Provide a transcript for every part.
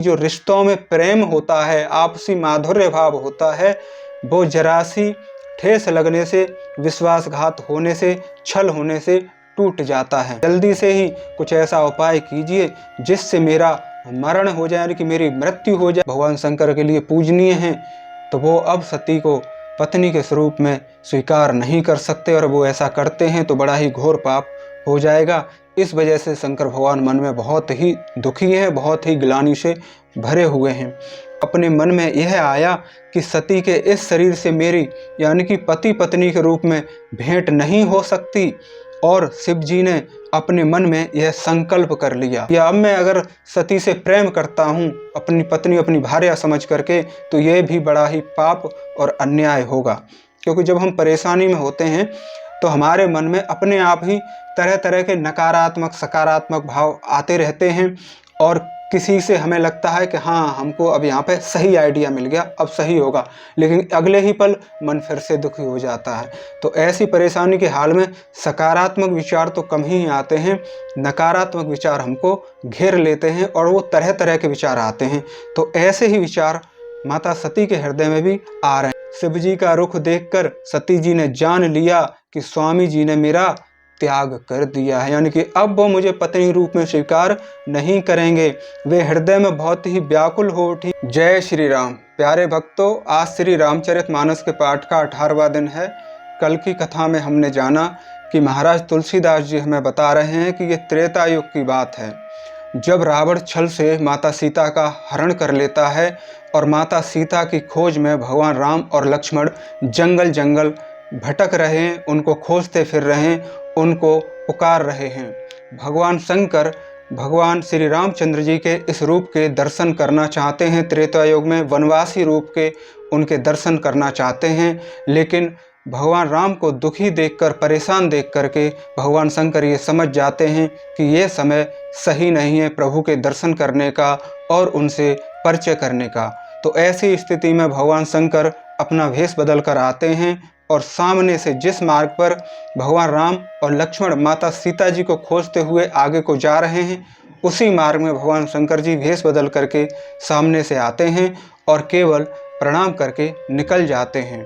जो रिश्तों में प्रेम होता है, आपसी माधुर्य भाव होता है, वो जरा सी ठेस लगने से, विश्वासघात होने से, छल होने से टूट जाता है। जल्दी से ही कुछ ऐसा उपाय कीजिए जिससे मेरा मरण हो जाए, यानी कि मेरी मृत्यु हो जाए। भगवान शंकर के लिए पूजनीय हैं, तो वो अब सती को पत्नी के स्वरूप में स्वीकार नहीं कर सकते, और वो ऐसा करते हैं तो बड़ा ही घोर पाप हो जाएगा। इस वजह से शंकर भगवान मन में बहुत ही दुखी हैं, बहुत ही ग्लानि से भरे हुए हैं। अपने मन में यह आया कि सती के इस शरीर से मेरी, यानी कि पति पत्नी के रूप में भेंट नहीं हो सकती, और शिव जी ने अपने मन में यह संकल्प कर लिया कि अब मैं अगर सती से प्रेम करता हूँ, अपनी पत्नी अपनी भार्या समझ करके, तो यह भी बड़ा ही पाप और अन्याय होगा। क्योंकि जब हम परेशानी में होते हैं तो हमारे मन में अपने आप ही तरह तरह के नकारात्मक सकारात्मक भाव आते रहते हैं, और किसी से हमें लगता है कि हाँ, हमको अब यहाँ पे सही आइडिया मिल गया, अब सही होगा, लेकिन अगले ही पल मन फिर से दुखी हो जाता है। तो ऐसी परेशानी के हाल में सकारात्मक विचार तो कम ही आते हैं, नकारात्मक विचार हमको घेर लेते हैं, और वो तरह तरह के विचार आते हैं। तो ऐसे ही विचार माता सती के हृदय में भी आ रहे हैं। शिव जी का रुख देखकर सती जी ने जान लिया कि स्वामी जी ने मेरा त्याग कर दिया है, यानी कि अब वो मुझे पत्नी रूप में स्वीकार नहीं करेंगे। वे हृदय में बहुत ही व्याकुल हो उठी। जय श्री राम। प्यारे भक्तों, आज श्री रामचरितमानस के पाठ का 18वां दिन है। कल की कथा में हमने जाना कि महाराज तुलसीदास जी हमें बता रहे हैं कि ये त्रेता युग की बात है, जब रावण छल से माता सीता का हरण कर लेता है, और माता सीता की खोज में भगवान राम और लक्ष्मण जंगल जंगल भटक रहे हैं, उनको खोजते फिर रहे हैं, उनको पुकार रहे हैं। भगवान शंकर भगवान श्री रामचंद्र जी के इस रूप के दर्शन करना चाहते हैं, त्रेता युग में वनवासी रूप के उनके दर्शन करना चाहते हैं, लेकिन भगवान राम को दुखी देखकर, परेशान देख करके भगवान शंकर ये समझ जाते हैं कि ये समय सही नहीं है प्रभु के दर्शन करने का और उनसे परिचय करने का। तो ऐसी स्थिति में भगवान शंकर अपना भेष बदल कर आते हैं, और सामने से जिस मार्ग पर भगवान राम और लक्ष्मण माता सीता जी को खोजते हुए आगे को जा रहे हैं, उसी मार्ग में भगवान शंकर जी भेष बदल करके सामने से आते हैं, और केवल प्रणाम करके निकल जाते हैं।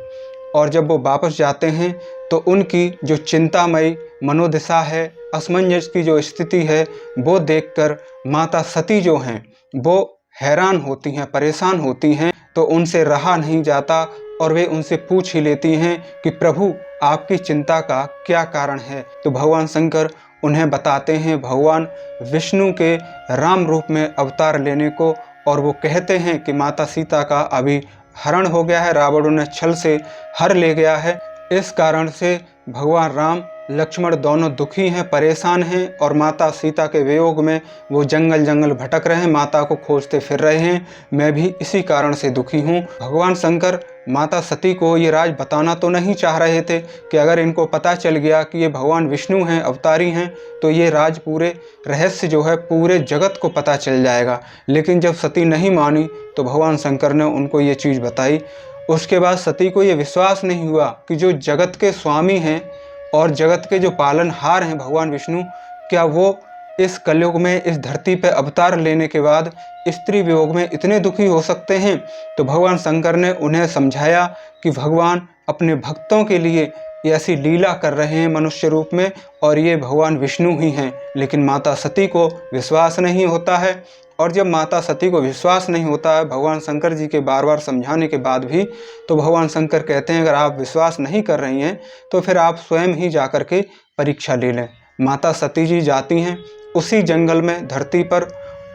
और जब वो वापस जाते हैं तो उनकी जो चिंतामयी मनोदशा है, असमंजस की जो स्थिति है, वो देखकर माता सती जो हैं वो हैरान होती हैं, परेशान होती हैं। तो उनसे रहा नहीं जाता, और वे उनसे पूछ ही लेती हैं कि प्रभु, आपकी चिंता का क्या कारण है। तो भगवान शंकर उन्हें बताते हैं भगवान विष्णु के राम रूप में अवतार लेने को, और वो कहते हैं कि माता सीता का अभी हरण हो गया है, रावण उन्हें छल से हर ले गया है। इस कारण से भगवान राम लक्ष्मण दोनों दुखी हैं, परेशान हैं, और माता सीता के वियोग में वो जंगल जंगल भटक रहे हैं, माता को खोजते फिर रहे हैं। मैं भी इसी कारण से दुखी हूँ। भगवान शंकर माता सती को ये राज बताना तो नहीं चाह रहे थे कि अगर इनको पता चल गया कि ये भगवान विष्णु हैं, अवतारी हैं, तो ये राज पूरे रहस्य जो है पूरे जगत को पता चल जाएगा। लेकिन जब सती नहीं मानी तो भगवान शंकर ने उनको ये चीज़ बताई। उसके बाद सती को ये विश्वास नहीं हुआ कि जो जगत के स्वामी हैं और जगत के जो पालनहार हैं भगवान विष्णु, क्या वो इस कलयुग में इस धरती पर अवतार लेने के बाद स्त्री वियोग में इतने दुखी हो सकते हैं। तो भगवान शंकर ने उन्हें समझाया कि भगवान अपने भक्तों के लिए ऐसी लीला कर रहे हैं मनुष्य रूप में, और ये भगवान विष्णु ही हैं। लेकिन माता सती को विश्वास नहीं होता है, और जब माता सती को विश्वास नहीं होता है भगवान शंकर जी के बार बार समझाने के बाद भी, तो भगवान शंकर कहते हैं अगर आप विश्वास नहीं कर रही हैं तो फिर आप स्वयं ही जा कर के परीक्षा ले लें। माता सती जी जाती हैं उसी जंगल में, धरती पर,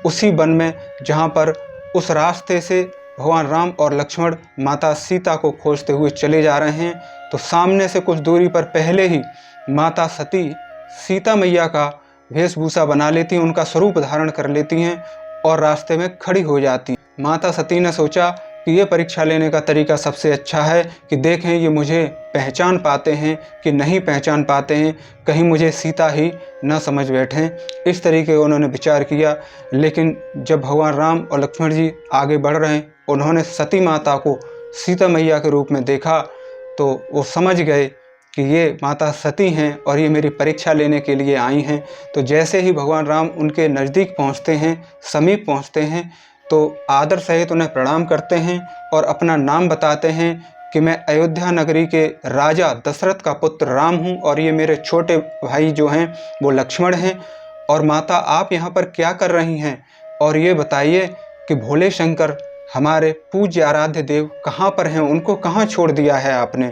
उसी वन में जहाँ पर उस रास्ते से भगवान राम और लक्ष्मण माता सीता को खोजते हुए चले जा रहे हैं। तो सामने से कुछ दूरी पर पहले ही माता सती सीता मैया का वेशभूषा बना लेती हैं, उनका स्वरूप धारण कर लेती हैं, और रास्ते में खड़ी हो जाती। माता सती ने सोचा कि ये परीक्षा लेने का तरीका सबसे अच्छा है कि देखें ये मुझे पहचान पाते हैं कि नहीं पहचान पाते हैं, कहीं मुझे सीता ही न समझ बैठें। इस तरीके उन्होंने विचार किया। लेकिन जब भगवान राम और लक्ष्मण जी आगे बढ़ रहे हैं, उन्होंने सती माता को सीता मैया के रूप में देखा, तो वो समझ गए कि ये माता सती हैं और ये मेरी परीक्षा लेने के लिए आई हैं। तो जैसे ही भगवान राम उनके नज़दीक पहुँचते हैं, समीप पहुँचते हैं, तो आदर सहित उन्हें प्रणाम करते हैं और अपना नाम बताते हैं कि मैं अयोध्या नगरी के राजा दशरथ का पुत्र राम हूँ और ये मेरे छोटे भाई जो हैं वो लक्ष्मण हैं। और माता आप यहाँ पर क्या कर रही हैं, और ये बताइए कि भोले शंकर हमारे पूज्य आराध्य देव कहाँ पर हैं, उनको कहाँ छोड़ दिया है आपने।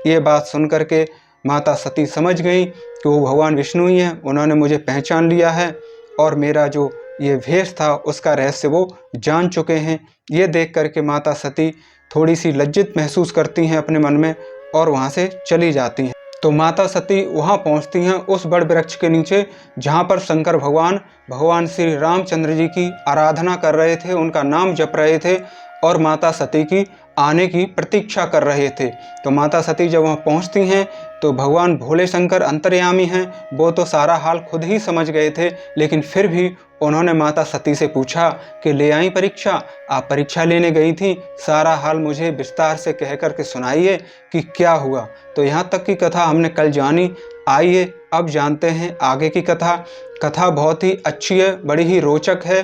ये बात सुन कर के माता सती समझ गई कि वो भगवान विष्णु ही हैं, उन्होंने मुझे पहचान लिया है और मेरा जो ये भेष था उसका रहस्य वो जान चुके हैं। ये देख कर के माता सती थोड़ी सी लज्जित महसूस करती हैं अपने मन में और वहाँ से चली जाती हैं। तो माता सती वहाँ पहुँचती हैं उस बड़ वृक्ष के नीचे जहाँ पर शंकर भगवान श्री रामचंद्र जी की आराधना कर रहे थे, उनका नाम जप रहे थे और माता सती की आने की प्रतीक्षा कर रहे थे। तो माता सती जब वहाँ पहुँचती हैं तो भगवान भोले शंकर अंतर्यामी हैं, वो तो सारा हाल खुद ही समझ गए थे, लेकिन फिर भी उन्होंने माता सती से पूछा कि ले आई परीक्षा, आप परीक्षा लेने गई थी, सारा हाल मुझे विस्तार से कह कर के सुनाइए कि क्या हुआ। तो यहाँ तक की कथा हमने कल जानी, आइए अब जानते हैं आगे की कथा। कथा बहुत ही अच्छी है, बड़ी ही रोचक है,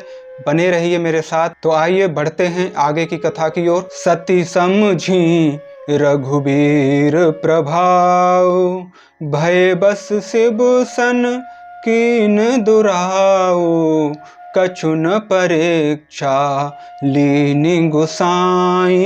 बने रहिए मेरे साथ। तो आइए बढ़ते हैं आगे की कथा की ओर। सती समझी रघुबीर प्रभाव, भय बस शिव सन कीन दुराओ, कछु न परीक्षा लीनि गुसाई,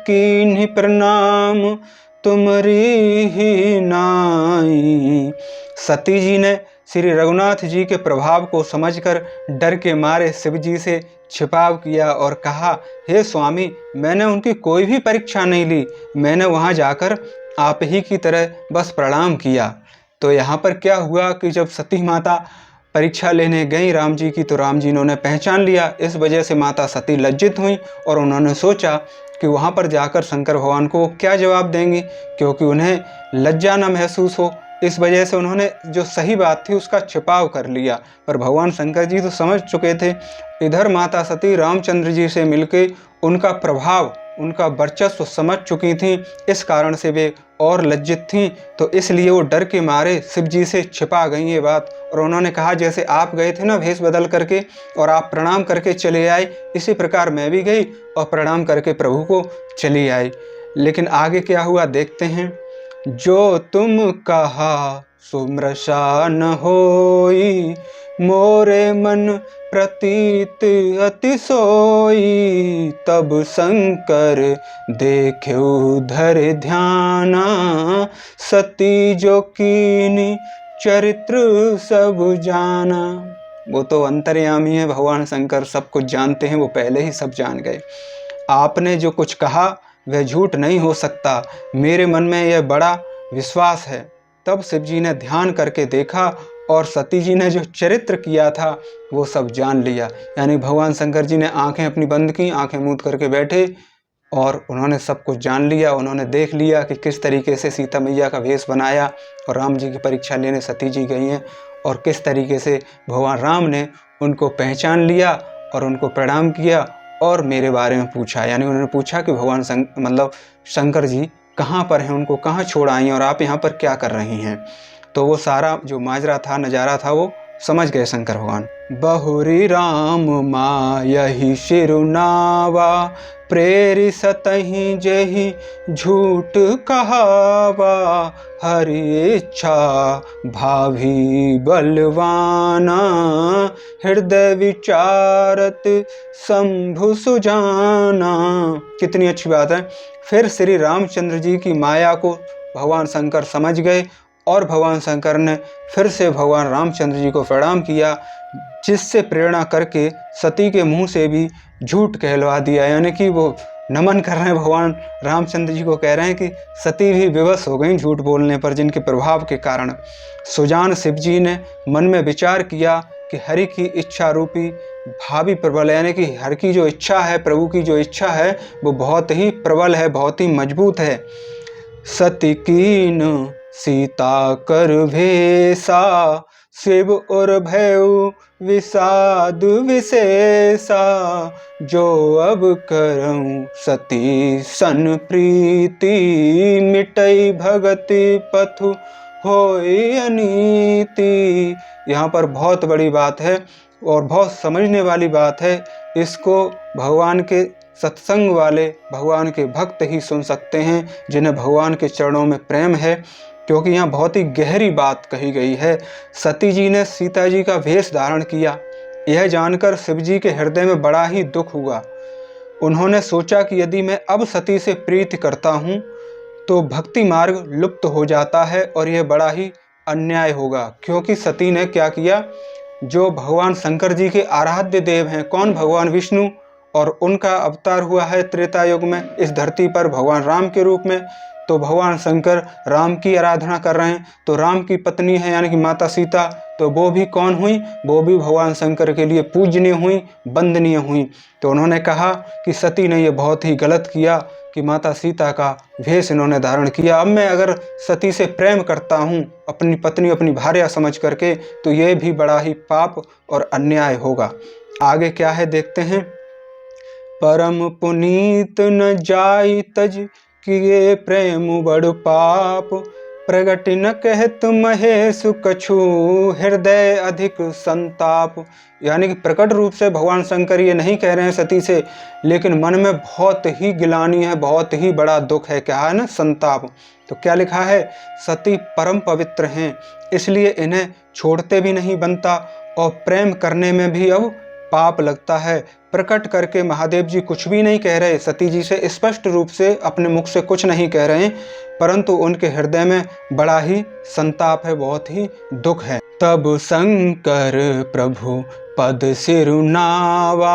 कीन्हि प्रणाम तुमरी ही नाई। सती जी ने श्री रघुनाथ जी के प्रभाव को समझकर डर के मारे शिव जी से छिपाव किया और कहा, हे स्वामी, मैंने उनकी कोई भी परीक्षा नहीं ली, मैंने वहाँ जाकर आप ही की तरह बस प्रणाम किया। तो यहाँ पर क्या हुआ कि जब सती माता परीक्षा लेने गई राम जी की, तो राम जी ने उन्हें पहचान लिया। इस वजह से माता सती लज्जित हुई और उन्होंने सोचा कि वहाँ पर जाकर शंकर भगवान को क्या जवाब देंगी, क्योंकि उन्हें लज्जा न महसूस हो। इस वजह से उन्होंने जो सही बात थी उसका छिपाव कर लिया, पर भगवान शंकर जी तो समझ चुके थे। इधर माता सती रामचंद्र जी से मिलके उनका प्रभाव, उनका वर्चस्व समझ चुकी थीं, इस कारण से वे और लज्जित थीं। तो इसलिए वो डर के मारे शिव जी से छिपा गई ये बात, और उन्होंने कहा जैसे आप गए थे ना भेष बदल करके और आप प्रणाम करके चले आए, इसी प्रकार मैं भी गई और प्रणाम करके प्रभु को चली आई। लेकिन आगे क्या हुआ देखते हैं। जो तुम कहा सुमृषा न होई, मोरे मन प्रतीत अति सोई, तब शंकर देख्यो धर ध्याना, सती जो कीनी चरित्र सब जाना। वो तो अंतर्यामी है भगवान शंकर, सब कुछ जानते हैं, वो पहले ही सब जान गए। आपने जो कुछ कहा वह झूठ नहीं हो सकता, मेरे मन में यह बड़ा विश्वास है। तब शिव जी ने ध्यान करके देखा और सती जी ने जो चरित्र किया था वो सब जान लिया। यानी भगवान शंकर जी ने आंखें अपनी बंद की, आंखें मूंद करके बैठे और उन्होंने सब कुछ जान लिया। उन्होंने देख लिया कि किस तरीके से सीता मैया का वेश बनाया और राम जी की परीक्षा लेने सती जी गई हैं, और किस तरीके से भगवान राम ने उनको पहचान लिया और उनको प्रणाम किया और मेरे बारे में पूछा। यानी उन्होंने पूछा कि भगवान शंकर जी कहाँ पर हैं, उनको कहाँ छोड़ आई और आप यहाँ पर क्या कर रही हैं। तो वो सारा जो माजरा था, नज़ारा था, वो समझ गए शंकर भगवान। बहुरी राम मायहि शिरुनावा, प्रेरि सतहि जेहि झूठ कहावा, हरि इच्छा भाभी बलवाना, हृदय विचारत शंभु सुजाना। कितनी अच्छी बात है। फिर श्री रामचंद्र जी की माया को भगवान शंकर समझ गए और भगवान शंकर ने फिर से भगवान रामचंद्र जी को प्रणाम किया, जिससे प्रेरणा करके सती के मुंह से भी झूठ कहलवा दिया। यानी कि वो नमन कर रहे हैं भगवान रामचंद्र जी को, कह रहे हैं कि सती भी विवश हो गई झूठ बोलने पर, जिनके प्रभाव के कारण। सुजान शिव जी ने मन में विचार किया कि हरि की इच्छा रूपी भावी प्रबल, यानी कि हर की जो इच्छा है, प्रभु की जो इच्छा है वो बहुत ही प्रबल है, बहुत ही मजबूत है। सती कीन सीता कर भेसा, शिव और भयउ विषाद विशेषा, जो अब करऊं सती सन प्रीति, मिटई भगति पथु होई अनीति। यहाँ पर बहुत बड़ी बात है और बहुत समझने वाली बात है। इसको भगवान के सत्संग वाले, भगवान के भक्त ही सुन सकते हैं, जिन्हें भगवान के चरणों में प्रेम है, क्योंकि यहाँ बहुत ही गहरी बात कही गई है। सती जी ने सीता जी का वेश धारण किया, यह जानकर शिव जी के हृदय में बड़ा ही दुख हुआ। उन्होंने सोचा कि यदि मैं अब सती से प्रीति करता हूँ तो भक्ति मार्ग लुप्त हो जाता है और यह बड़ा ही अन्याय होगा। क्योंकि सती ने क्या किया, जो भगवान शंकर जी के आराध्य देव हैं, कौन, भगवान विष्णु, और उनका अवतार हुआ है त्रेता युग में इस धरती पर भगवान राम के रूप में, तो भगवान शंकर राम की आराधना कर रहे हैं। तो राम की पत्नी है यानी कि माता सीता, तो वो भी कौन हुई, वो भी भगवान शंकर के लिए पूजनीय हुई, वंदनीय हुई। तो उन्होंने कहा कि सती ने यह बहुत ही गलत किया कि माता सीता का वेश इन्होंने धारण किया। अब मैं अगर सती से प्रेम करता हूँ, अपनी पत्नी, अपनी भार्या समझ करके, तो ये भी बड़ा ही पाप और अन्याय होगा। आगे क्या है देखते हैं। परम पुनीत न जाई तज, किए प्रेम बड़ पाप, प्रगट न कहत महेश कछु, हृदय अधिक संताप। यानी कि प्रकट रूप से भगवान शंकर ये नहीं कह रहे हैं सती से, लेकिन मन में बहुत ही गिलानी है, बहुत ही बड़ा दुख है। क्या है ना, संताप। तो क्या लिखा है, सती परम पवित्र हैं, इसलिए इन्हें छोड़ते भी नहीं बनता और प्रेम करने में भी अब पाप लगता है। प्रकट करके महादेव जी कुछ भी नहीं कह रहे, सती जी से स्पष्ट रूप से अपने मुख से कुछ नहीं कह रहे, परंतु उनके हृदय में बड़ा ही संताप है, बहुत ही दुख है। तब शंकर प्रभु पद सिरुनावा,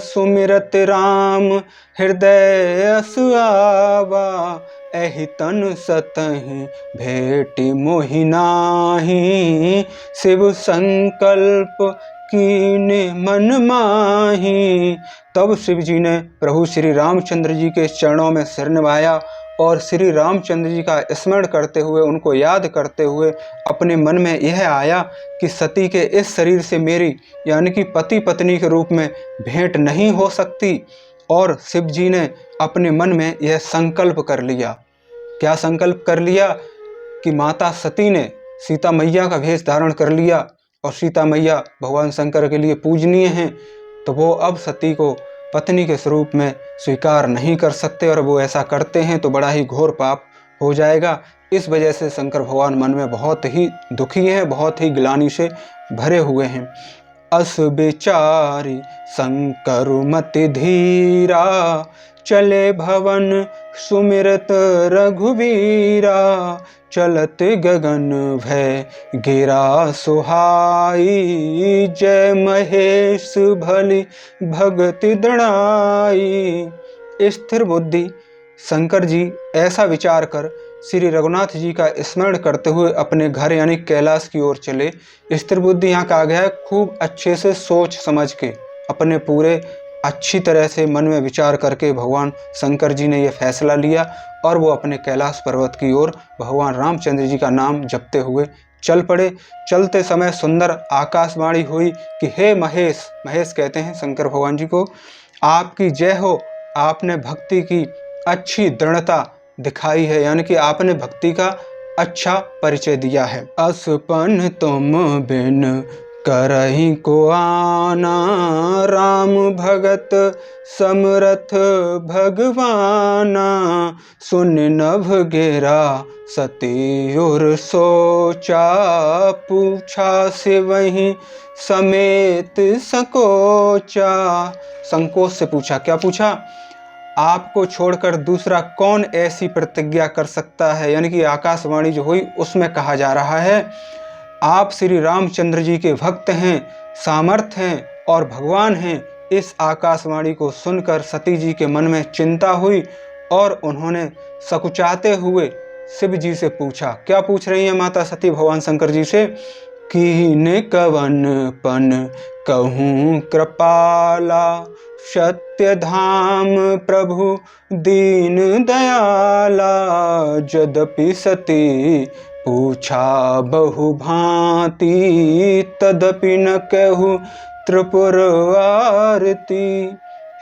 सुमिरत राम हृदय अस आवा, एहि तन सतहि भेटि मोहि नाहि, शिव संकल्प कीने मन माही। तब शिव जी ने प्रभु श्री रामचंद्र जी के चरणों में सिर निभाया और श्री रामचंद्र जी का स्मरण करते हुए, उनको याद करते हुए अपने मन में यह आया कि सती के इस शरीर से मेरी यानी कि पति पत्नी के रूप में भेंट नहीं हो सकती। और शिव जी ने अपने मन में यह संकल्प कर लिया। क्या संकल्प कर लिया कि माता सती ने सीता मैया का वेश धारण कर लिया और सीता मैया भगवान शंकर के लिए पूजनीय हैं, तो वो अब सती को पत्नी के स्वरूप में स्वीकार नहीं कर सकते, और वो ऐसा करते हैं तो बड़ा ही घोर पाप हो जाएगा। इस वजह से शंकर भगवान मन में बहुत ही दुखी हैं, बहुत ही ग्लानि से भरे हुए हैं। अस बेचारी शंकर मति धीरा, चले भवन सुमिरत रघुवीरा, चलत गगन भय गिरा सुहाई, जय महेश भली भगति दृढ़ाई। स्थिर बुद्धि शंकर जी ऐसा विचार कर श्री रघुनाथ जी का स्मरण करते हुए अपने घर यानी कैलाश की ओर चले। स्थिर बुद्धि यहाँ कहा गया है, खूब अच्छे से सोच समझ के, अपने पूरे अच्छी तरह से मन में विचार करके भगवान शंकर जी ने यह फैसला लिया और वो अपने कैलाश पर्वत की ओर भगवान रामचंद्र जी का नाम जपते हुए चल पड़े। चलते समय सुंदर आकाशवाणी हुई कि हे महेश, महेश कहते हैं शंकर भगवान जी को, आपकी जय हो, आपने भक्ति की अच्छी दृढ़ता दिखाई है, यानी कि आपने भक्ति का अच्छा परिचय दिया है। असपन तुम बिन करहि को आना, राम भगत समरथ भगवाना, सुन नभ गिरा सती उर सोचा, पूछा से वहीं समेत संकोचा। संकोच से पूछा, क्या पूछा, आपको छोड़कर दूसरा कौन ऐसी प्रतिज्ञा कर सकता है। यानी कि आकाशवाणी जो हुई उसमें कहा जा रहा है, आप श्री रामचंद्र जी के भक्त हैं, सामर्थ हैं और भगवान हैं। इस आकाशवाणी को सुनकर सती जी के मन में चिंता हुई और उन्होंने सकुचाते हुए शिव जी से पूछा। क्या पूछ रही हैं माता सती भगवान शंकर जी से, कीने कवन पन कहूँ कृपाला, सत्य धाम प्रभु दीन दयाला, यद्यपि सती पूछा बहु भांति, तदपि न कहूँ त्रिपुर आरती।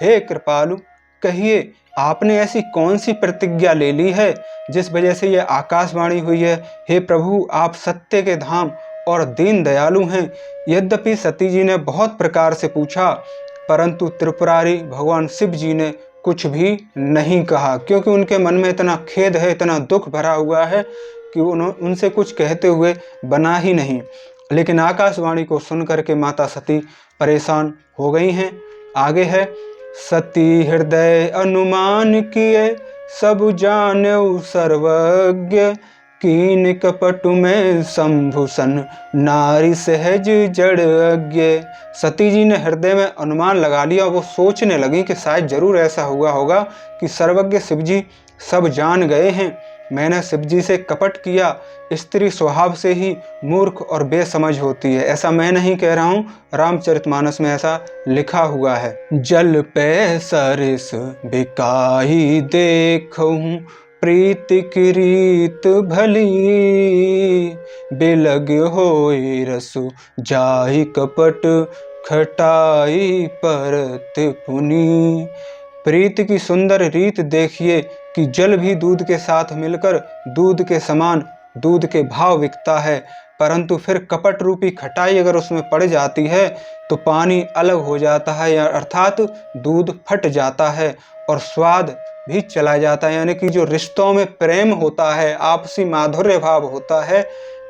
हे कृपालु, कहिए आपने ऐसी कौन सी प्रतिज्ञा ले ली है जिस वजह से यह आकाशवाणी हुई है? हे प्रभु, आप सत्य के धाम और दीन दयालु हैं। यद्यपि सती जी ने बहुत प्रकार से पूछा, परंतु त्रिपुरारी भगवान शिव जी ने कुछ भी नहीं कहा, क्योंकि उनके मन में इतना खेद है, इतना दुख भरा हुआ है कि उनसे कुछ कहते हुए बना ही नहीं। लेकिन आकाशवाणी को सुनकर के माता सती परेशान हो गई हैं। आगे है, सती हृदय अनुमान किए, सब जान्यौ सर्वज्ञ, कीन कपट में शंभुसन, नारी सहज जड़ अज्ञ। सती जी ने हृदय में अनुमान लगा लिया। वो सोचने लगी कि शायद जरूर ऐसा हुआ होगा कि सर्वज्ञ शिव जी सब जान गए हैं। मैंने शिव जी से कपट किया। स्त्री स्वभाव से ही मूर्ख और बेसमझ होती है। ऐसा मैं नहीं कह रहा हूँ, रामचरितमानस में ऐसा लिखा हुआ है। जल पे सरिस बिकाई देखूं, प्रीति की रीत भली, बिलग होई रसु जाहि कपट, खटाई परत पुनी। प्रीति की सुंदर रीत देखिए कि जल भी दूध के साथ मिलकर दूध के समान दूध के भाव बिकता है, परंतु फिर कपट रूपी खटाई अगर उसमें पड़ जाती है तो पानी अलग हो जाता है, अर्थात दूध फट जाता है और स्वाद भी चला जाता है। यानी कि जो रिश्तों में प्रेम होता है, आपसी माधुर्य भाव होता है,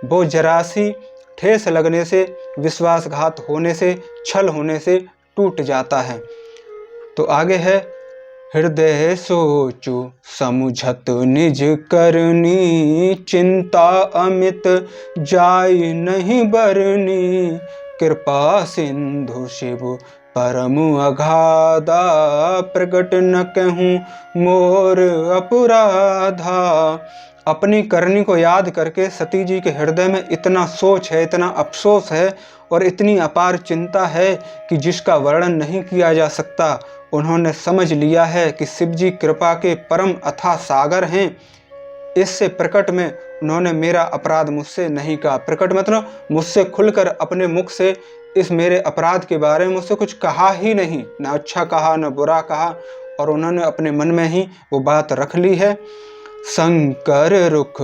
वो जरा सी ठेस लगने से, विश्वासघात होने से, छल होने से टूट जाता है। तो आगे है, हृदय सोचु समुझत निज करनी, चिंता अमित जाय नहीं बरनी, कृपा सिंधु शिव परम अगाधा, प्रगट न कहूँ मोर अपराधा। अपनी करनी को याद करके सती जी के हृदय में इतना सोच है, इतना अफसोस है और इतनी अपार चिंता है कि जिसका वर्णन नहीं किया जा सकता। उन्होंने समझ लिया है कि शिव जी कृपा के परम अथाह सागर हैं। इससे प्रकट में उन्होंने मेरा अपराध मुझसे नहीं कहा। प्रकट मतलब मुझसे खुलकर अपने मुख से इस मेरे अपराध के बारे में मुझसे कुछ कहा ही नहीं, ना अच्छा कहा न बुरा कहा, और उन्होंने अपने मन में ही वो बात रख ली है। शंकर रुख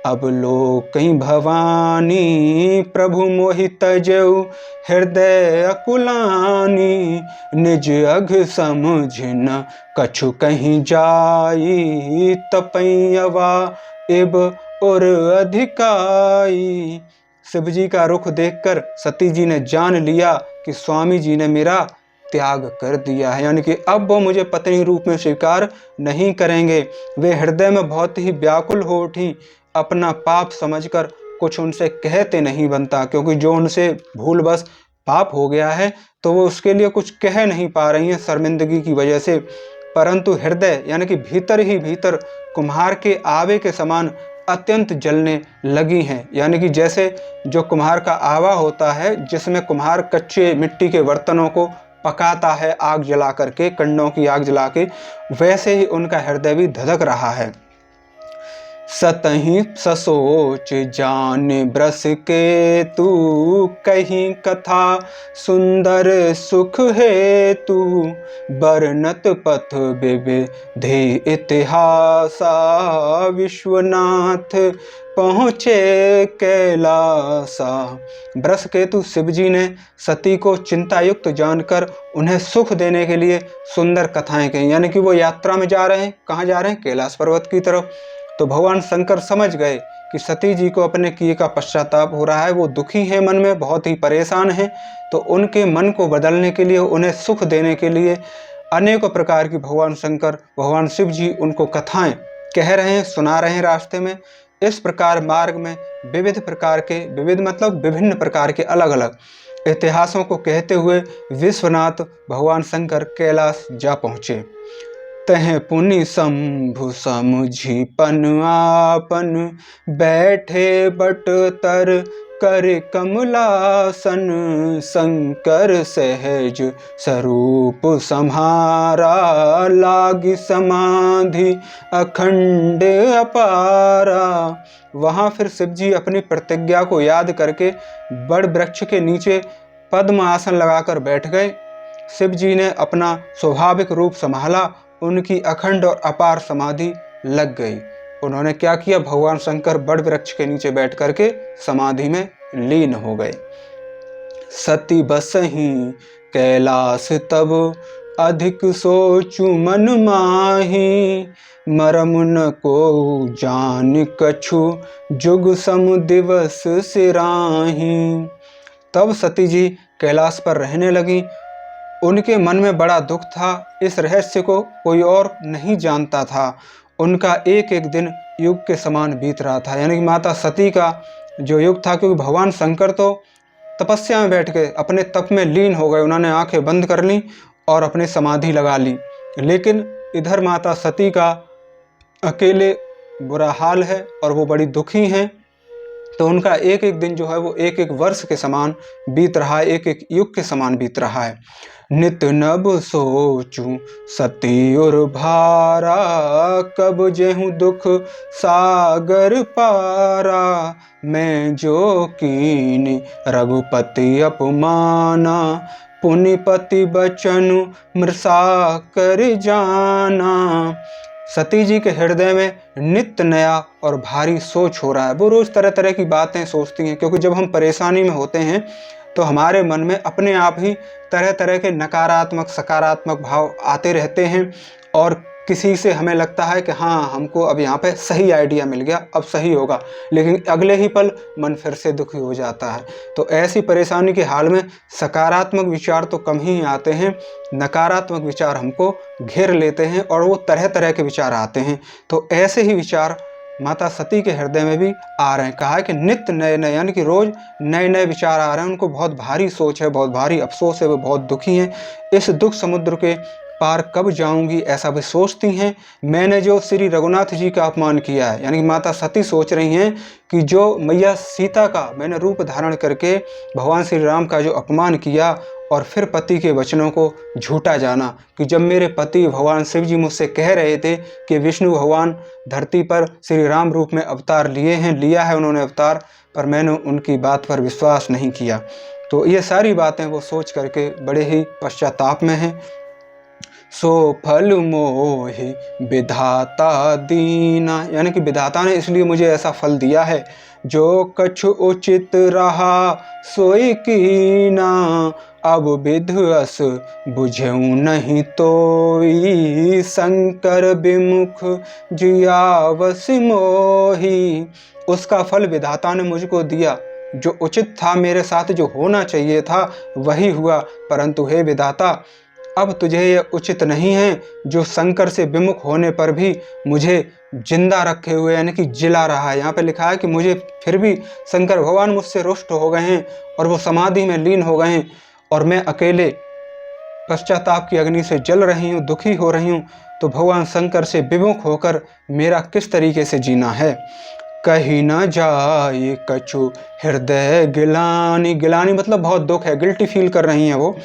अब लोकई भवानी, प्रभु मोहि तजऊ हृदय अकुलानी, निज अघ समझ न कछु कहीं जाई, तपैयवा इब और अधिकाई। शिव जी का रुख देखकर सती जी ने जान लिया कि स्वामी जी ने मेरा त्याग कर दिया है, यानी कि अब वो मुझे पत्नी रूप में स्वीकार नहीं करेंगे। वे हृदय में बहुत ही व्याकुल हो उठी। अपना पाप समझकर कुछ उनसे कहते नहीं बनता, क्योंकि जो उनसे भूलवश पाप हो गया है तो वो उसके लिए कुछ कह नहीं पा रही हैं शर्मिंदगी की वजह से। परंतु हृदय यानी कि भीतर ही भीतर कुम्हार के आवे के समान अत्यंत जलने लगी हैं। यानी कि जैसे जो कुम्हार का आवा होता है, जिसमें कुम्हार कच्चे मिट्टी के बर्तनों को पकाता है आग जला करके, कंडों की आग जला के, वैसे ही उनका हृदय भी धधक रहा है। सतहि ससोच जान ब्रस के तू, कहीं कथा सुंदर सुख है तू, बरनत पथ विविधे इतिहासा, विश्वनाथ पहुँचे कैलासा। ब्रस केतु शिव जी ने सती को चिंतायुक्त जानकर उन्हें सुख देने के लिए सुंदर कथाएं कही। यानी कि वो यात्रा में जा रहे हैं, कहाँ जा रहे हैं? कैलाश पर्वत की तरफ। तो भगवान शंकर समझ गए कि सती जी को अपने किए का पश्चाताप हो रहा है, वो दुखी हैं, मन में बहुत ही परेशान हैं। तो उनके मन को बदलने के लिए, उन्हें सुख देने के लिए अनेकों प्रकार की भगवान शंकर, भगवान शिव जी उनको कथाएं कह रहे हैं, सुना रहे हैं रास्ते में। इस प्रकार मार्ग में विविध प्रकार के, विविध मतलब विभिन्न प्रकार के अलग अलग इतिहासों को कहते हुए विश्वनाथ भगवान शंकर कैलाश जा पहुँचे। तह पुनि शंभु समझी पन आपन, बैठे बट तर कर कमलासन, शंकर सहज स्वरूप सम्हारा, लागी समाधि अखंड अपारा। वहाँ फिर शिव जी अपनी प्रतिज्ञा को याद करके बड़ वृक्ष के नीचे पद्म आसन लगाकर बैठ गए। शिव जी ने अपना स्वाभाविक रूप संभाला, उनकी अखंड और अपार समाधि लग गई। उन्होंने क्या किया, भगवान शंकर बड़ वृक्ष के नीचे बैठ करके समाधि में लीन हो गए। सती बसहि कैलास तब अधिक सोचु मन माही, मरम न को जान कछु जुग सम दिवस सिराही। तब सती जी कैलाश पर रहने लगी। उनके मन में बड़ा दुख था। इस रहस्य को कोई और नहीं जानता था। उनका एक एक दिन युग के समान बीत रहा था। यानी कि माता सती का जो युग था, क्योंकि भगवान शंकर तो तपस्या में बैठ के अपने तप में लीन हो गए। उन्होंने आंखें बंद कर ली और अपनी समाधि लगा ली। लेकिन इधर माता सती का अकेले बुरा हाल है और वो बड़ी दुखी हैं। तो उनका एक एक दिन जो है वो एक एक वर्ष के समान बीत रहा है, एक एक युग के समान बीत रहा है। नित नब सोचूं सती और भारा, कब जेहूं दुख सागर पारा। मैं जो कीन रघुपति अपमाना, पुनिपति बचनु मृषा कर जाना। सती जी के हृदय में नित्य नया और भारी सोच हो रहा है। वो रोज तरह तरह की बातें सोचती हैं, क्योंकि जब हम परेशानी में होते हैं तो हमारे मन में अपने आप ही तरह तरह के नकारात्मक सकारात्मक भाव आते रहते हैं। और किसी से हमें लगता है कि हाँ, हमको अब यहाँ पे सही आइडिया मिल गया, अब सही होगा, लेकिन अगले ही पल मन फिर से दुखी हो जाता है। तो ऐसी परेशानी के हाल में सकारात्मक विचार तो कम ही आते हैं, नकारात्मक विचार हमको घेर लेते हैं और वो तरह तरह के विचार आते हैं। तो ऐसे ही विचार माता सती के हृदय में भी आ रहे हैं। कहा है कि नित्य नए नए, यानी कि रोज नए नए विचार आ रहे हैं। उनको बहुत भारी सोच है, बहुत भारी अफसोस है, वो बहुत दुखी हैं। इस दुख समुद्र के पार कब जाऊंगी, ऐसा भी सोचती हैं। मैंने जो श्री रघुनाथ जी का अपमान किया है, यानी कि माता सती सोच रही हैं कि जो मैया सीता का मैंने रूप धारण करके भगवान श्री राम का जो अपमान किया और फिर पति के वचनों को झूठा जाना, कि जब मेरे पति भगवान शिव जी मुझसे कह रहे थे कि विष्णु भगवान धरती पर श्री राम रूप में अवतार लिया है उन्होंने अवतार, पर मैंने उनकी बात पर विश्वास नहीं किया। तो ये सारी बातें वो सोच करके बड़े ही पश्चाताप में हैं। सो फल मोहि विधाता दीना, यानी कि विधाता ने इसलिए मुझे ऐसा फल दिया है। जो कछु उचित रहा सोई कीना, अब विध अस बुझेऊ नहीं तोई, शंकर विमुख जियावस मोही। उसका फल विधाता ने मुझको दिया। जो उचित था, मेरे साथ जो होना चाहिए था वही हुआ, परंतु हे विधाता, अब तुझे यह उचित नहीं है जो शंकर से विमुख होने पर भी मुझे जिंदा रखे हुए, यानी कि जिला रहा है। यहाँ पे लिखा है कि मुझे फिर भी शंकर भगवान मुझसे रुष्ट हो गए हैं और वो समाधि में लीन हो गए हैं और मैं अकेले पश्चाताप की अग्नि से जल रही हूँ, दुखी हो रही हूँ। तो भगवान शंकर से विमुख होकर मेरा किस तरीके से जीना है। कहीं न जाए कछु हृदय गिलानी, गिलानी मतलब बहुत दुख है, गिल्टी फील कर रही हैं वो।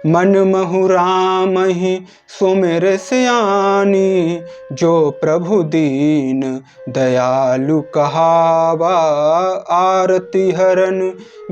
मन महु राम ही सुमिर सियानी, जो प्रभु दीन दयालु कहावा, आरती हरन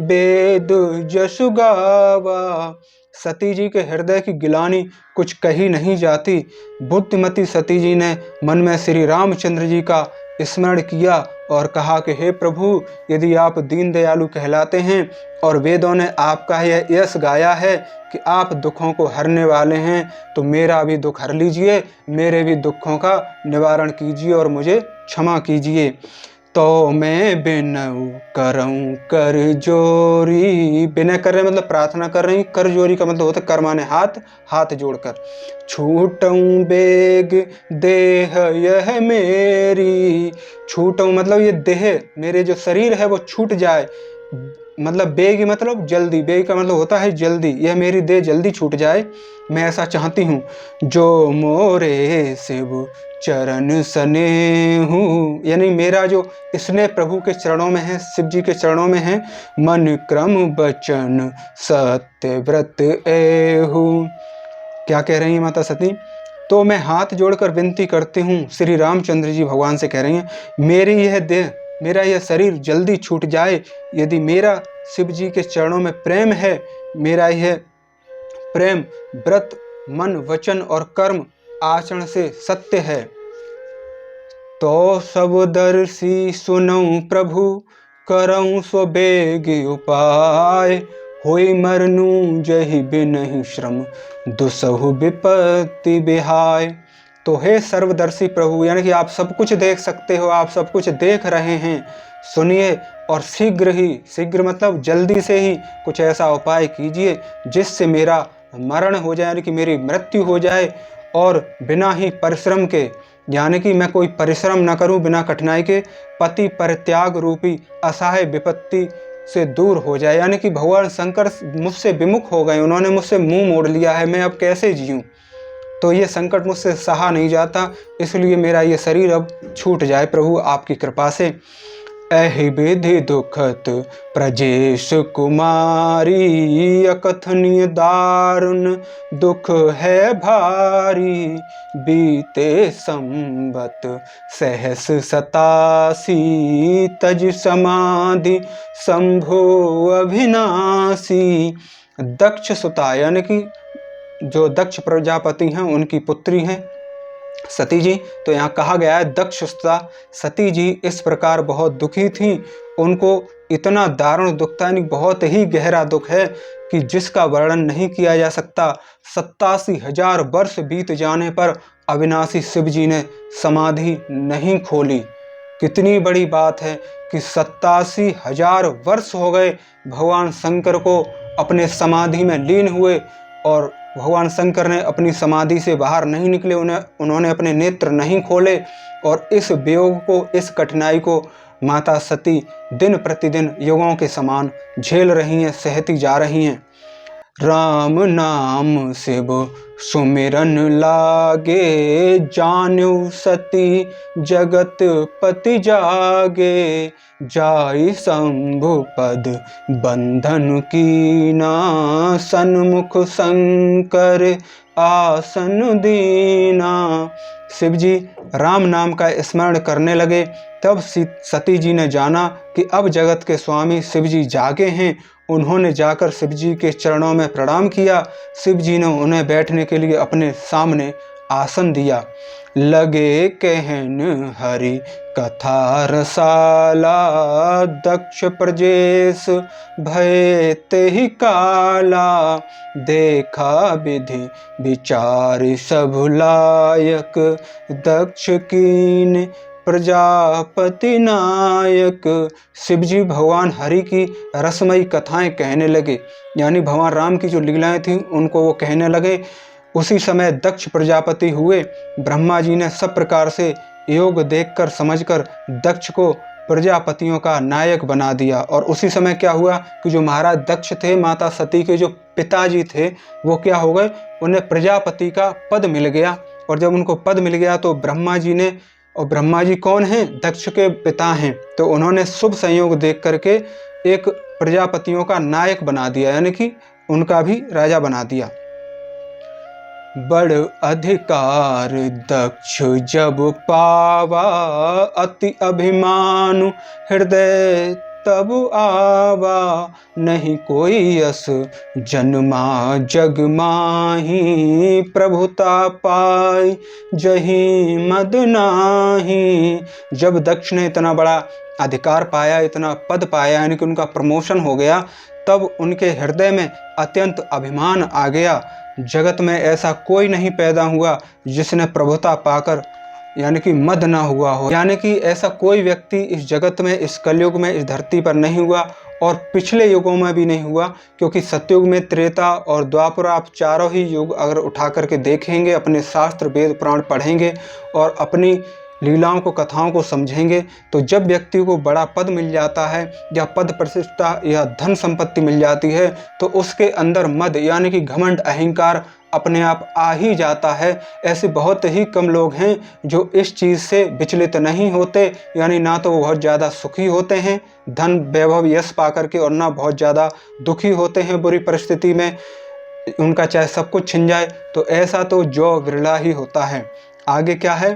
वेद जसु गावा। सती जी के हृदय की गिलानी कुछ कही नहीं जाती। बुद्धिमती सती जी ने मन में श्री रामचंद्र जी का स्मरण किया और कहा कि हे प्रभु, यदि आप दीन दयालु कहलाते हैं और वेदों ने आपका यह यश गाया है कि आप दुखों को हरने वाले हैं, तो मेरा भी दुख हर लीजिए, मेरे भी दुखों का निवारण कीजिए और मुझे क्षमा कीजिए। तो मैं बिनऊ करऊं कर जोरी, बिना कर रहे मतलब प्रार्थना कर रही, कर जोरी का मतलब होता है कर माने हाथ, हाथ जोड़कर। छूटऊं बेग देह यह मेरी, छूटऊं मतलब ये देह मेरे जो शरीर है वो छूट जाए, मतलब बेग मतलब जल्दी, बेग का मतलब होता है जल्दी, यह मेरी देह जल्दी छूट जाए, मैं ऐसा चाहती हूँ। जो मोरे शिव चरण स्नेहु, यानी मेरा जो स्नेह प्रभु के चरणों में है, शिव जी के चरणों में है। मन क्रम वचन सत्य व्रत एहु, क्या कह रही है माता सती। तो मैं हाथ जोड़कर विनती करती हूँ, श्री रामचंद्र जी भगवान से कह रही हैं, मेरी यह देह, मेरा यह शरीर जल्दी छूट जाए। यदि मेरा शिव जी के चरणों में प्रेम है, मेरा यह प्रेम व्रत मन वचन और कर्म आचरण से सत्य है। तो सब दर्शी सुनऊं प्रभु, करऊं सो बेग उपाय, होई मरनू जहि बिनहि श्रम, दुसहु विपत्ति बिहाय। तो हे सर्वदर्शी प्रभु, यानी कि आप सब कुछ देख सकते हो, आप सब कुछ देख रहे हैं, सुनिए और शीघ्र मतलब जल्दी से ही कुछ ऐसा उपाय कीजिए जिससे मेरा मरण हो जाए, यानी कि मेरी मृत्यु हो जाए, और बिना ही परिश्रम के, यानी कि मैं कोई परिश्रम न करूं, बिना कठिनाई के पति परित्याग रूपी असहाय विपत्ति से दूर हो जाए। यानी कि भगवान शंकर मुझसे विमुख हो गए, उन्होंने मुझसे मुंह मोड़ लिया है, मैं अब कैसे जीऊं। तो ये संकट मुझसे सहा नहीं जाता, इसलिए मेरा ये शरीर अब छूट जाए प्रभु आपकी कृपा से। एहि विधि दुखत प्रजेश कुमारी, अकथनीय दारुण दुख है भारी, बीते संबत सहस 87, तज समाधि शंभो अभिनाशी। दक्ष सुता, यानी कि जो दक्ष प्रजापति हैं उनकी पुत्री हैं सती जी। तो यहाँ कहा गया है दक्ष सुता सती जी इस प्रकार बहुत दुखी थीं, उनको इतना दारुण दुख था, यानी बहुत ही गहरा दुख है कि जिसका वर्णन नहीं किया जा सकता। 87,000 वर्ष बीत जाने पर अविनाशी शिव जी ने समाधि नहीं खोली। कितनी बड़ी बात है कि 87,000 वर्ष हो गए भगवान शंकर को अपने समाधि में लीन हुए, और भगवान शंकर ने अपनी समाधि से बाहर नहीं निकले, उन्होंने अपने नेत्र नहीं खोले, और इस वियोग को, इस कठिनाई को माता सती दिन प्रतिदिन युगों के समान झेल रही हैं, सहती जा रही हैं। राम नाम शिव सुमिरन लागे, जानू सती जगत पति जागे, जाई शंभु पद बंधन कीना, सन्मुख शंकर आसन दीना। शिव जी राम नाम का स्मरण करने लगे, तब सती जी ने जाना कि अब जगत के स्वामी शिव जी जागे हैं। उन्होंने जाकर शिव जी के चरणों में प्रणाम किया। शिव जी ने उन्हें बैठने के लिए अपने सामने आसन दिया। लगे कहन हरि कथा रसाला, दक्ष प्रजेश भय तेहि काला, देखा विधि विचार सब लायक, दक्ष कीन प्रजापति नायक। शिव जी भगवान हरि की रसमयी कथाएं कहने लगे, यानी भगवान राम की जो लीलाएं थीं उनको वो कहने लगे। उसी समय दक्ष प्रजापति हुए। ब्रह्मा जी ने सब प्रकार से योग देखकर समझकर दक्ष को प्रजापतियों का नायक बना दिया। और उसी समय क्या हुआ कि जो महाराज दक्ष थे, माता सती के जो पिताजी थे, वो क्या हो गए, उन्हें प्रजापति का पद मिल गया। और जब उनको पद मिल गया तो ब्रह्मा जी ने, और ब्रह्मा जी कौन हैं, दक्ष के पिता हैं, तो उन्होंने शुभ संयोग देख करके एक प्रजापतियों का नायक बना दिया, यानी कि उनका भी राजा बना दिया। बड़ अधिकार दक्ष जब पावा, अति अभिमानु हृदय तब आवा, नहीं कोई यस जन्मा जग माही, प्रभुता पाई जही मद नाही। जब दक्ष ने इतना बड़ा अधिकार पाया, इतना पद पाया, यानी कि उनका प्रमोशन हो गया, तब उनके हृदय में अत्यंत अभिमान आ गया। जगत में ऐसा कोई नहीं पैदा हुआ जिसने प्रभुता पाकर, यानी कि मद ना हुआ हो, यानी कि ऐसा कोई व्यक्ति इस जगत में, इस कलयुग में, इस धरती पर नहीं हुआ, और पिछले युगों में भी नहीं हुआ। क्योंकि सतयुग में, त्रेता और द्वापर, आप चारों ही युग अगर उठा करके देखेंगे, अपने शास्त्र वेद पुराण पढ़ेंगे और अपनी लीलाओं को, कथाओं को समझेंगे, तो जब व्यक्ति को बड़ा पद मिल जाता है, या पद प्रतिष्ठा या धन संपत्ति मिल जाती है, तो उसके अंदर मद, यानी कि घमंड, अहंकार अपने आप आ ही जाता है। ऐसे बहुत ही कम लोग हैं जो इस चीज़ से विचलित नहीं होते, यानी ना तो वो बहुत ज़्यादा सुखी होते हैं धन वैभव यश पा करके, और ना बहुत ज़्यादा दुखी होते हैं बुरी परिस्थिति में, उनका चाहे सब कुछ छिन जाए। तो ऐसा तो जो विरला ही होता है। आगे क्या है,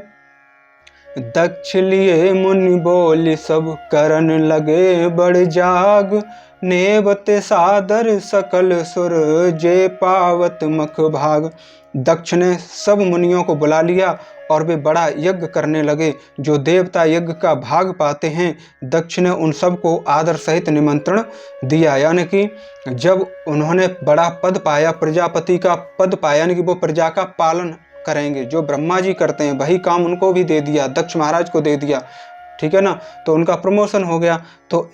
दक्ष लिए मुनि बोल सब करन लगे, बड़ जाग नेवते सादर सकल सुर, जे पावत मख भाग। दक्ष ने सब मुनियों को बुला लिया और वे बड़ा यज्ञ करने लगे। जो देवता यज्ञ का भाग पाते हैं, दक्ष ने उन सबको आदर सहित निमंत्रण दिया। यानी कि जब उन्होंने बड़ा पद पाया, प्रजापति का पद पाया, यानी कि वो प्रजा का पालन करेंगे, जो ब्रह्मा जी करते हैं वही काम उनको भी दे दिया, दक्ष महाराज को दे दिया, ठीक है ना, तो उनका प्रमोशन हो गया। तो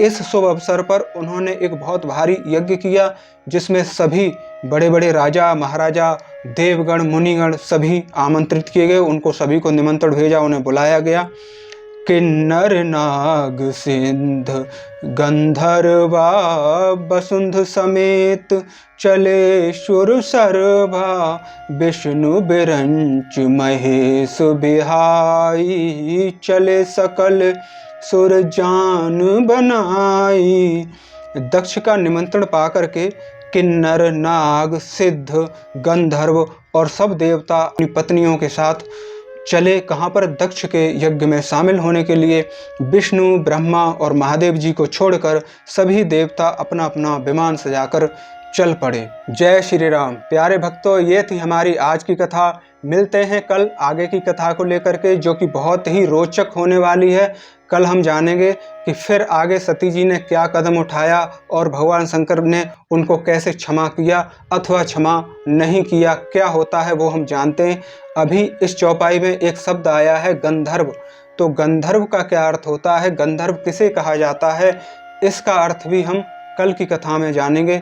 इस शुभ अवसर पर उन्होंने एक बहुत भारी यज्ञ किया, जिसमें सभी बड़े बड़े राजा महाराजा, देवगण, मुनिगण सभी आमंत्रित किए गए। उनको सभी को निमंत्रण भेजा, उन्हें बुलाया गया। किन्नर नाग सिंध गंधर्वा वसुंध समेत चले सुर सरभा, विष्णु बिरंच महेश बिहाई, चले सकल सुर जान बनाई। दक्ष का निमंत्रण पाकर के किन्नर, नाग, सिद्ध, गंधर्व और सब देवता अपनी पत्नियों के साथ चले कहाँ पर? दक्ष के यज्ञ में शामिल होने के लिए। विष्णु, ब्रह्मा और महादेव जी को छोड़कर सभी देवता अपना अपना विमान सजाकर चल पड़े। जय श्री राम। प्यारे भक्तों, ये थी हमारी आज की कथा। मिलते हैं कल आगे की कथा को लेकर के, जो कि बहुत ही रोचक होने वाली है। कल हम जानेंगे कि फिर आगे सती जी ने क्या कदम उठाया और भगवान शंकर ने उनको कैसे क्षमा किया अथवा क्षमा नहीं किया, क्या होता है वो हम जानते हैं। अभी इस चौपाई में एक शब्द आया है गंधर्व, तो गंधर्व का क्या अर्थ होता है, गंधर्व किसे कहा जाता है, इसका अर्थ भी हम कल की कथा में जानेंगे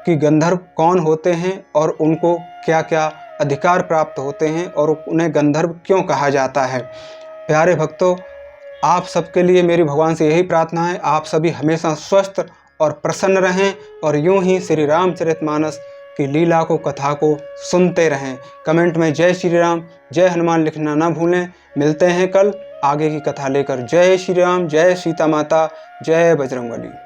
कि गंधर्व कौन होते हैं और उनको क्या क्या अधिकार प्राप्त होते हैं और उन्हें गंधर्व क्यों कहा जाता है। प्यारे भक्तों, आप सबके लिए मेरी भगवान से यही प्रार्थना है, आप सभी हमेशा स्वस्थ और प्रसन्न रहें और यूं ही श्री रामचरितमानस की लीला को, कथा को सुनते रहें। कमेंट में जय श्री राम, जय हनुमान लिखना ना भूलें। मिलते हैं कल आगे की कथा लेकर। जय श्री राम, जय सीता माता, जय बजरंगबली।